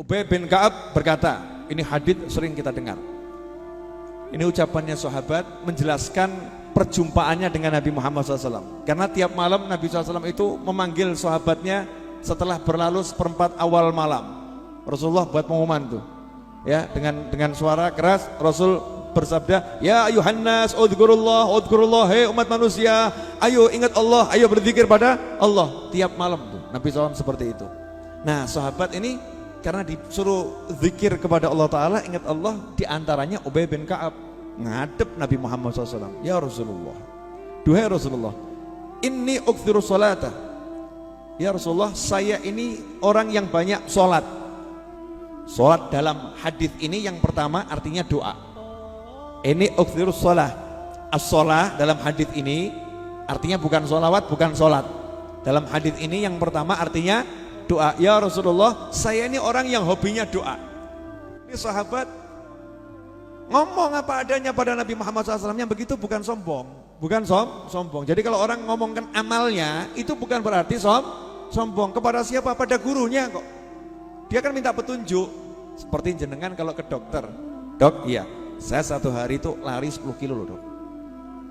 Ubay bin Ka'ab berkata, ini hadits sering kita dengar. Ini ucapannya sahabat menjelaskan perjumpaannya dengan Nabi Muhammad SAW. Karena tiap malam Nabi SAW itu memanggil sahabatnya setelah berlalu seperempat awal malam. Rasulullah buat pengumuman tuh, ya, dengan suara keras Rasul bersabda, ya ayuhan nas, udhkurullah, udhkurullah, hei umat manusia, ayo ingat Allah, ayo berzikir pada Allah. Tiap malam tuh Nabi SAW seperti itu. Nah sahabat ini karena disuruh zikir kepada Allah Ta'ala, ingat Allah, diantaranya Ubay bin Ka'ab ngadep Nabi Muhammad SAW. Ya Rasulullah, duhai Rasulullah, inni ukthiru sholata. Ya Rasulullah, saya ini orang yang banyak sholat. Sholat dalam hadis ini yang pertama artinya doa. Ini ukthiru sholah. As-sholah dalam hadis ini artinya bukan sholawat, bukan sholat. Dalam hadis ini yang pertama artinya doa. Ya Rasulullah, saya ini orang yang hobinya doa. Ini sahabat ngomong apa adanya pada Nabi Muhammad SAW, yang begitu bukan sombong, bukan sombong. Jadi kalau orang ngomongkan amalnya itu bukan berarti sombong. Kepada siapa? Pada gurunya kok. Dia kan minta petunjuk. Seperti jenengan kalau ke dokter, dok, iya, saya satu hari itu lari 10 kilo loh dok.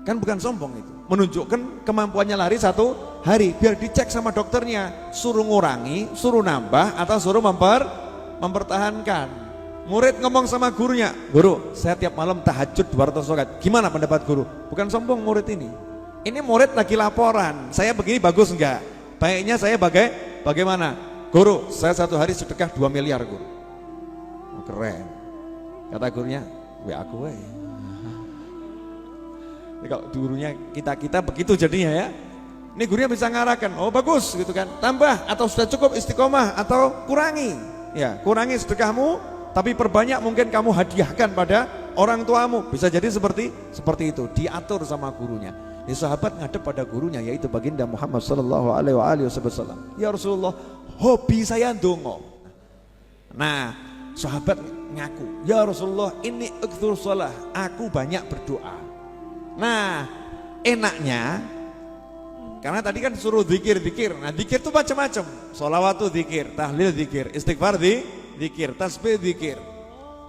Kan bukan sombong itu, menunjukkan kemampuannya lari satu hari, biar dicek sama dokternya, suruh ngurangi, suruh nambah, atau suruh mempertahankan. Murid ngomong sama gurunya, guru, saya tiap malam tahajud 200 rakaat. Gimana pendapat guru? Bukan sombong murid ini. Ini murid lagi laporan, saya begini bagus enggak? Baiknya saya bagaimana? Guru, saya satu hari sedekah 2 miliar guru. Oh, keren. Kata gurunya, aku we. Ini kalau gurunya kita begitu jadinya ya. Ini gurunya bisa ngarahkan, oh bagus gitu kan, tambah atau sudah cukup istiqomah atau kurangi. Ya, kurangi sedekahmu, tapi perbanyak mungkin kamu hadiahkan pada orang tuamu. Bisa jadi seperti itu, diatur sama gurunya. Ini sahabat ngadep pada gurunya, yaitu baginda Muhammad sallallahu alaihi wasallam. Ya Rasulullah, hobi saya ndonga. Nah, sahabat ngaku, ya Rasulullah, ini ukthur shalah, aku banyak berdoa. Nah, enaknya karena tadi kan suruh zikir. Nah, zikir itu macam-macam. Sholawat itu zikir, tahlil zikir, istighfar zikir, tasbih zikir.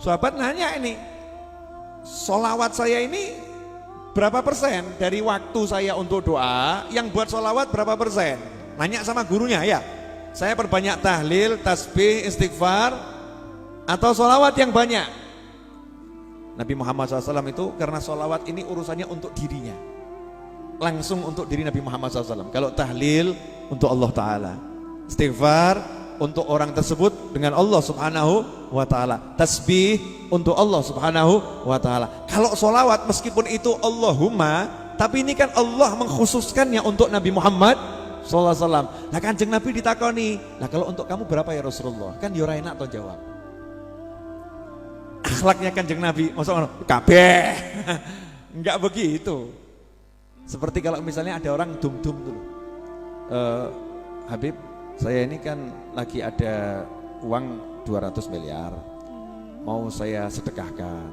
Sahabat nanya ini, sholawat saya ini berapa persen dari waktu saya untuk doa, yang buat sholawat berapa persen? Nanya sama gurunya, ya. Saya perbanyak tahlil, tasbih, istighfar, atau sholawat yang banyak? Nabi Muhammad SAW itu karena sholawat ini urusannya untuk dirinya, langsung untuk diri Nabi Muhammad SAW. Kalau tahlil untuk Allah Ta'ala, istighfar untuk orang tersebut dengan Allah Subhanahu wa Ta'ala, tasbih untuk Allah Subhanahu wa Ta'ala. Kalau sholawat meskipun itu Allahumma, tapi ini kan Allah mengkhususkannya untuk Nabi Muhammad SAW. Nah Kanjeng Nabi ditakoni, nah kalau untuk kamu berapa ya Rasulullah? Kan yura enak atau jawab. Akhlaknya Kanjeng Nabi, maksudnya kabeh. Enggak begitu. Seperti kalau misalnya ada orang dum-dum dulu, Habib, saya ini kan lagi ada uang 200 miliar, mau saya sedekahkan.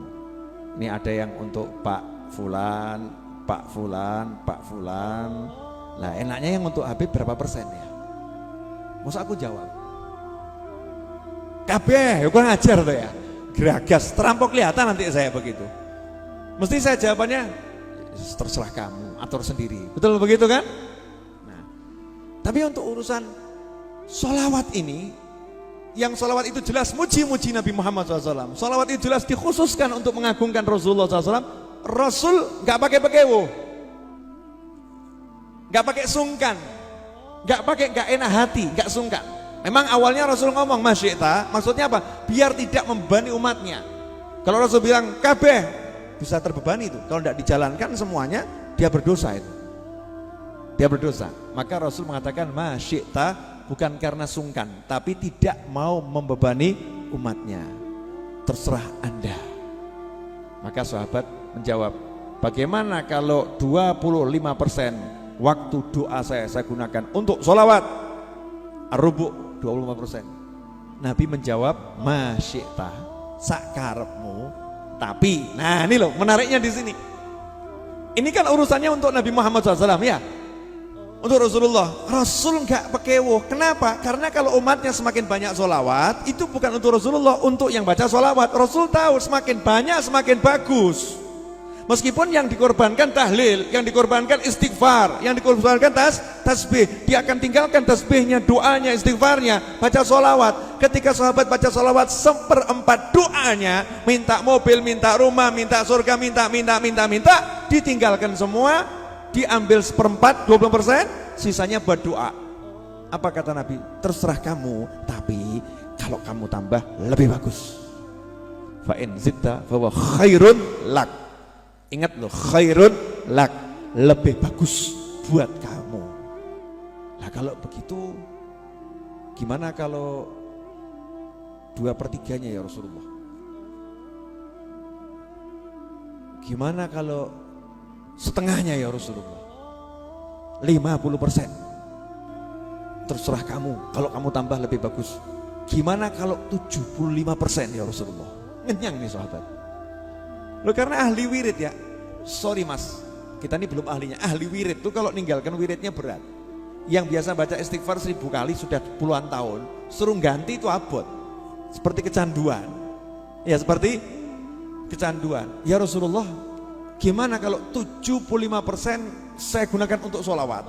Ini ada yang untuk Pak Fulan, Pak Fulan, Pak Fulan. Nah enaknya yang untuk Habib berapa persen ya? Masa aku jawab, kabeh, aku ngajar tuh ya, geragas, terampok kelihatan nanti saya begitu. Mesti saya jawabannya, terserah kamu, atur sendiri. Betul begitu kan? Nah, tapi untuk urusan sholawat ini, yang sholawat itu jelas muji-muji Nabi Muhammad SAW. Sholawat itu jelas dikhususkan untuk mengagungkan Rasulullah SAW. Rasul gak pakai bekewo, gak pakai sungkan, gak enak hati, gak sungkan. Memang awalnya Rasul ngomong masyita, maksudnya apa? Biar tidak membebani umatnya. Kalau Rasul bilang kabeh, bisa terbebani itu. Kalau tidak dijalankan semuanya, dia berdosa itu. Dia berdosa. Maka Rasul mengatakan masyita, bukan karena sungkan, tapi tidak mau membebani umatnya. Terserah Anda. Maka sahabat menjawab, bagaimana kalau 25% waktu doa saya gunakan untuk sholawat? Ar-rubu' 25%. Nabi menjawab, masyita, sakarepmu. Tapi, nah ini loh menariknya di sini. Ini kan urusannya untuk Nabi Muhammad SAW ya. Untuk Rasulullah. Rasul nggak pekewo. Kenapa? Karena kalau umatnya semakin banyak sholawat, itu bukan untuk Rasulullah, untuk yang baca sholawat. Rasul tahu semakin banyak semakin bagus. Meskipun yang dikorbankan tahlil, yang dikorbankan istighfar, yang dikorbankan tasbih, dia akan tinggalkan tasbihnya, doanya, istighfarnya, baca sholawat. Ketika sahabat baca sholawat, 1/4 doanya, minta mobil, minta rumah, minta surga, minta, ditinggalkan semua, diambil 1/4, 20%, sisanya buat doa. Apa kata Nabi? Terserah kamu, tapi kalau kamu tambah lebih bagus. Fa in zitta fa huwa khairun lak. Ingat loh, khairun lak, lebih bagus buat kamu. Nah kalau begitu, gimana kalau 2/3-nya ya Rasulullah? Gimana kalau setengahnya ya Rasulullah? 50%. Terserah kamu, kalau kamu tambah lebih bagus. Gimana kalau 75% ya Rasulullah? Ngenyang nih sahabat. Loh karena ahli wirid ya, sorry mas, kita ini belum ahlinya. Ahli wirid tuh kalau ninggalkan wiridnya berat. Yang biasa baca istighfar 1000 kali sudah puluhan tahun, suruh ganti itu abot, seperti kecanduan. Ya seperti kecanduan. Ya Rasulullah, gimana kalau 75% saya gunakan untuk sholawat?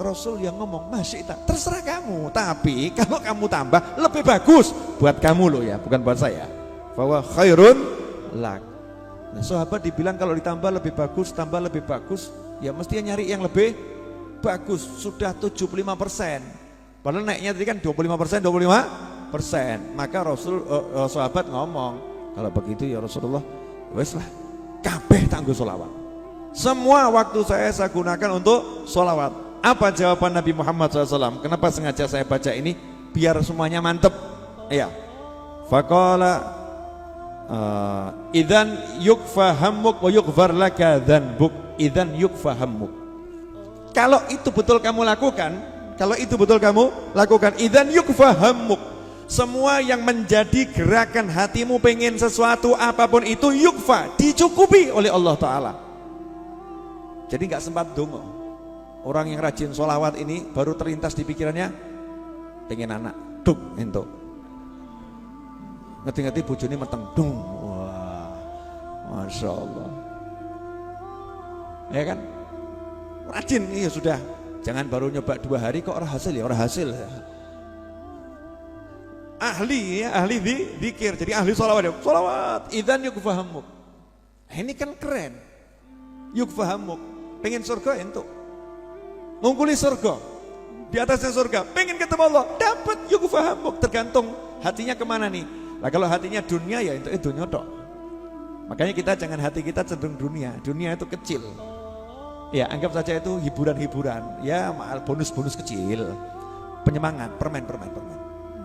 Rasul yang ngomong, masyita, terserah kamu, tapi kalau kamu tambah lebih bagus buat kamu loh ya, bukan buat saya. Bahwa khairun lak. Nah, sahabat dibilang kalau ditambah lebih bagus, tambah lebih bagus, ya mestinya nyari yang lebih bagus. Sudah 75%, padahal naiknya tadi kan 25%, 25%. Maka sahabat ngomong, kalau begitu ya Rasulullah, wes lah, kabeh tangguh sholawat. Semua waktu saya gunakan untuk sholawat. Apa jawaban Nabi Muhammad SAW? Kenapa sengaja saya baca ini? Biar semuanya mantep. Ya, faqala idzan yukfa hammuk wa yughfar laka dzanbuk. Idzan yukfa hammuk. Kalau itu betul kamu lakukan, idzan yukfa hammuk. Semua yang menjadi gerakan hatimu pengen sesuatu apapun itu yukfa, dicukupi oleh Allah Ta'ala. Jadi nggak sempat dongo. Orang yang rajin sholawat ini baru terlintas di pikirannya pengen anak, duk entuk. Ngerti-ngerti bojone meteng dung. Wah, Masya Allah. Ya kan? Rajin, iya sudah. Jangan baru nyoba 2 hari kok orang hasil ya, orang hasil. Ahli ya, ahli zikir. Jadi ahli sholawat ya. Sholawat, idzan yukfahamuk. Ini kan keren. Yukfahamuk. Pengen surga entuk. Ngungkuli surga. Di atasnya surga. Pengen ketemu Allah, dapat yukfahamuk. Tergantung hatinya kemana nih. Nah kalau hatinya dunia ya itu dunia tok. Makanya kita jangan hati kita cenderung dunia. Dunia itu kecil. Ya anggap saja itu hiburan-hiburan. Ya bonus-bonus kecil. Penyemangat, permen.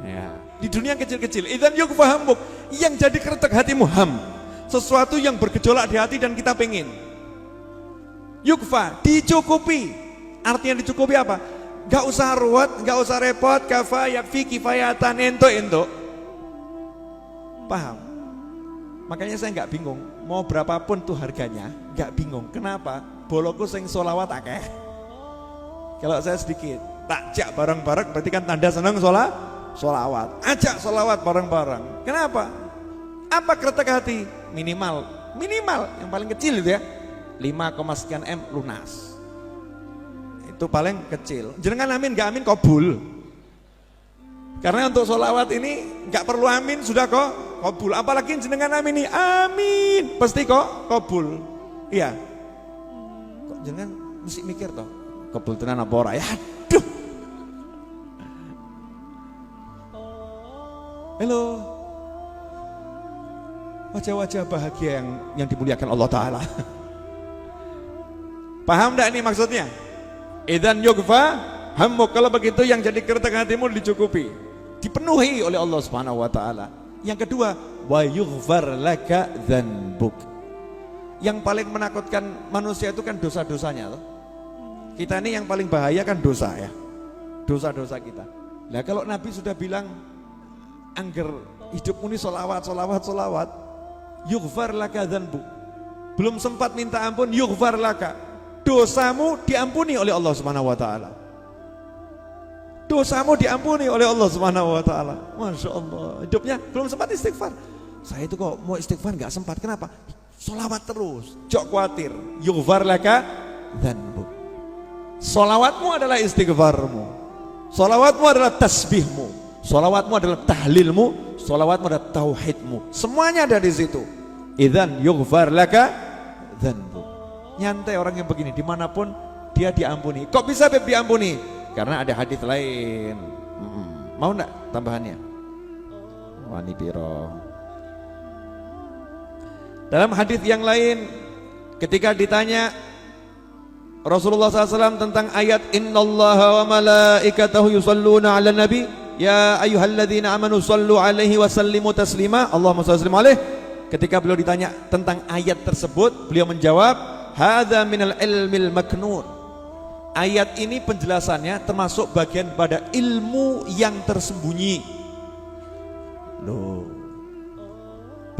Ya. Di dunia kecil-kecil. Idzan yukfahamuk. Yang jadi keretek hatimu ham. Sesuatu yang bergejolak di hati dan kita pengen. Yukfa, dicukupi. Artinya dicukupi apa? Gak usah ruwet, gak usah repot. Kafa yakfi kifayatan ento. Paham? Makanya saya nggak bingung, mau berapapun tuh harganya, nggak bingung. Kenapa? Boloku sing sholawat akeh. Kalau saya sedikit, takjak bareng-bareng berarti kan tanda senang sholawat. Ajak sholawat bareng-bareng. Kenapa? Apa kretek hati? Minimal yang paling kecil itu ya, 5, sekian M lunas. Itu paling kecil. Jenengan amin nggak amin kabul. Karena untuk sholawat ini nggak perlu amin sudah kok kabul. Apalagi jenengan amin nih, amin pasti kok kabul. Iya. Kok jenengan mesti mikir toh kabul tenan apa ora ya? Aduh. Halo. Wajah-wajah bahagia yang dimuliakan Allah Ta'ala. Paham enggak ini maksudnya? Idzan yukfa hammuk. Kalau begitu yang jadi keretek hatimu dicukupi, dipenuhi oleh Allah Subhanahu wa taala. Yang kedua, wa yughfar laka dzanbuk. Yang paling menakutkan manusia itu kan dosa-dosanya. Kita ini yang paling bahaya kan dosa ya. Dosa-dosa kita. Nah kalau Nabi sudah bilang angger hidupmu ini sholawat, yughfar laka dzanbuk. Belum sempat minta ampun, yughfar laka. dosamu diampuni oleh Allah Subhanahu wa taala. Dosamu diampuni oleh Allah Subhanahu wa taala. Masya Allah. Hidupnya belum sempat istighfar. Saya itu kok mau istighfar nggak sempat. Kenapa? Sholawat terus. Jok khawatir. Yughfar laka dzanbuk. Sholawatmu adalah istighfarmu. Sholawatmu adalah tasbihmu. Sholawatmu adalah tahlilmu. Sholawatmu adalah tauhidmu. Semuanya ada di situ. Idzan yughfar laka dzanbuk. Nyantai orang yang begini, dimanapun dia diampuni. Kok bisa Beb diampuni? Karena ada hadis lain. Mau enggak tambahannya? Wani piro. Dalam hadis yang lain, ketika ditanya Rasulullah SAW tentang ayat Innallaha wa malaikatahu yusalluna ala nabi ya ayyuhalladzina amanu sallu alaihi wa sallimu taslima Allahumma shalli alaihi. Ketika beliau ditanya tentang ayat tersebut, beliau menjawab, hadza minal ilmil maknun. Ayat ini penjelasannya termasuk bagian pada ilmu yang tersembunyi. Loh,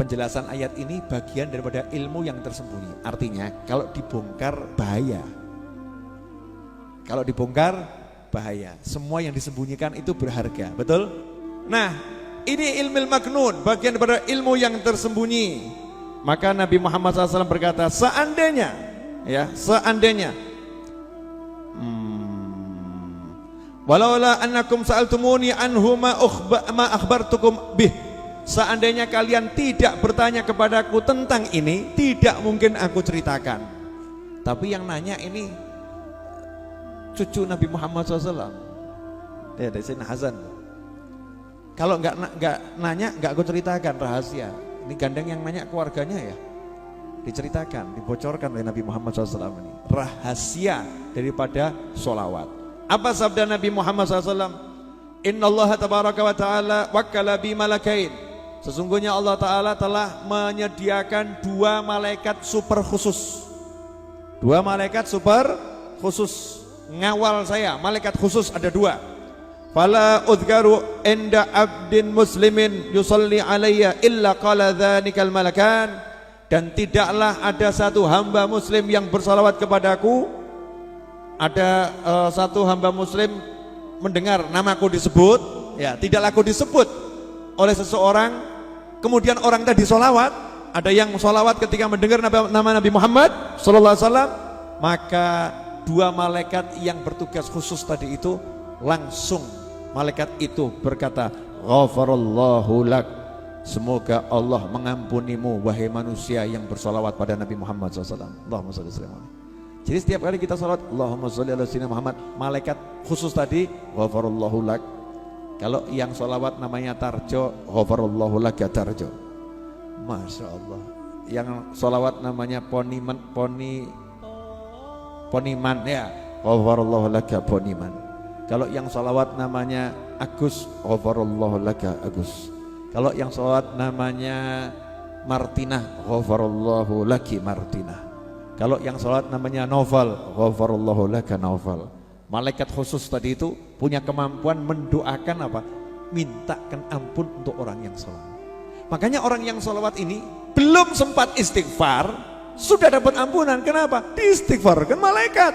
penjelasan ayat ini bagian daripada ilmu yang tersembunyi. Artinya kalau dibongkar bahaya. Kalau dibongkar bahaya. Semua yang disembunyikan itu berharga, betul? Nah, ini ilmu maknun, bagian daripada ilmu yang tersembunyi. Maka Nabi Muhammad SAW berkata, seandainya walaula annakum sa'altumuni anhu ma akhbartukum bih. Seandainya kalian tidak bertanya kepadaku tentang ini, tidak mungkin aku ceritakan. Tapi yang nanya ini cucu Nabi Muhammad SAW. Ya, dari Sayyidina Hasan. Kalau nggak nanya, nggak aku ceritakan rahasia. Ini gandeng yang nanya keluarganya ya. Diceritakan, dibocorkan oleh Nabi Muhammad SAW ini. Rahasia daripada sholawat. Apa sabda Nabi Muhammad SAW? Innallaha tabaraka wa ta'ala wakkala bi malakain. Sesungguhnya Allah Ta'ala telah menyediakan 2 malaikat super khusus. 2 malaikat super khusus ngawal saya. Malaikat khusus ada 2. Fala udhkaru inda abdin muslimin yusalli alayya illa qala dhanikal malakan. Dan tidaklah ada satu hamba muslim yang bersalawat kepadaku. Ada satu hamba muslim mendengar namaku disebut, ya, tidaklah aku disebut oleh seseorang, kemudian orang tadi solawat. Ada yang solawat ketika mendengar nama Nabi Muhammad sallallahu alaihi wasallam, maka 2 malaikat yang bertugas khusus tadi itu langsung malaikat itu berkata, ghafarallahu lak, semoga Allah mengampunimu wahai manusia yang bersolawat pada Nabi Muhammad SAW. Allahumma shalli alaihi. Jadi setiap kali kita salat Allahumma shalli ala sayyidina Muhammad, malaikat khusus tadi ghafarallahu lak. Kalau yang sholawat namanya Tarjo, ghafarallahu lak ya Tarjo. Masya Allah. Yang sholawat namanya Poniman ya, ghafarallahu lak ya Poniman. Kalau yang sholawat namanya Agus, ghafarallahu lak ya Agus. Kalau yang sholawat namanya Martinah, ghafarallahu laki Martinah. Kalau yang sholat namanya Novel, ghafarallahu laka Novel. Malaikat khusus tadi itu punya kemampuan mendoakan apa? Mintakan ampun untuk orang yang sholat. Makanya orang yang sholawat ini belum sempat istighfar, sudah dapat ampunan. Kenapa? Diistighfarkan malaikat.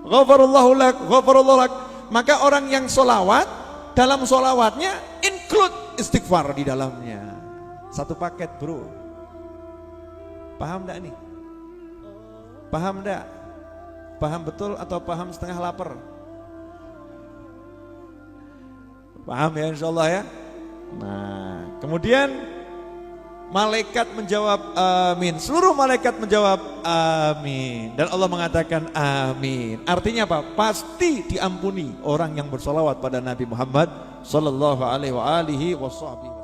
Ghafarallahu lak, ghafarallahu lak. Maka orang yang sholawat, dalam sholawatnya include istighfar di dalamnya. Satu paket bro. Paham enggak nih? Paham enggak? Paham betul atau paham setengah lapar? Paham ya insyaallah ya. Nah, kemudian malaikat menjawab amin. Seluruh malaikat menjawab amin. Dan Allah mengatakan amin. Artinya apa? Pasti diampuni orang yang bersolawat pada Nabi Muhammad sallallahu alaihi wa alihi wasallam.